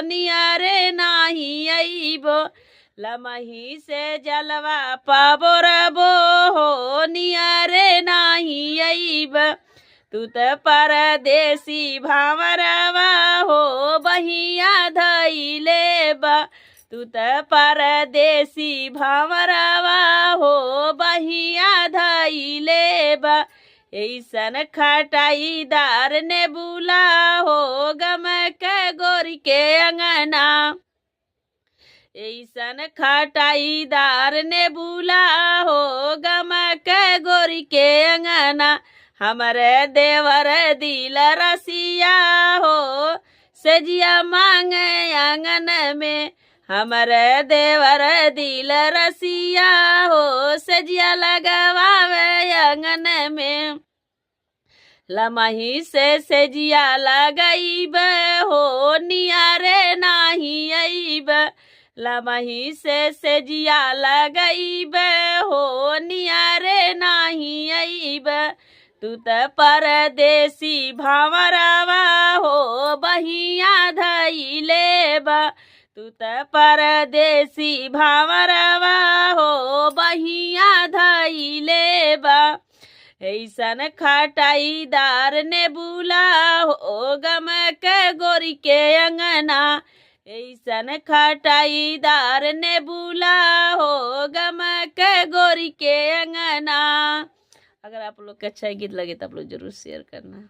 नियारे नाही अइबो। लमही से जलवा पाबो रबो हो नियारे नाही अइब। तू त परदेसी भावरवा हो बहिया धइले बा। तू त परदेसी भावरवा हो बहिया धइले बा। ऐसन खटाईदार ने बुला हो गम के गोरी के अंगना। ऐसन खटाईदार ने बुला हो गम के गोरी के अंगना। हमरे देवर दिल रसिया हो सजिया मांगे आंगन में। हमरे देवर दिल रसिया हो सजिया लगवावे आंगन में। लमही से सजिया लगइब हो नियारे नाही अइब। लमही से सजिया लगइब हो नियारे नाही अइब। तू त परदेसी भावरवा हो बहिया धइले बा। तू त परदेसी भावरवा हो बहिया धइले बा। ऐसन खटाईदार ने बुला हो गम के गोरी के अंगना। ऐसन खटाईदार ने बुला हो गम के गोरी के अंगना। अगर आप लोग को अच्छा गीत लगे तो आप लोग जरूर शेयर करना।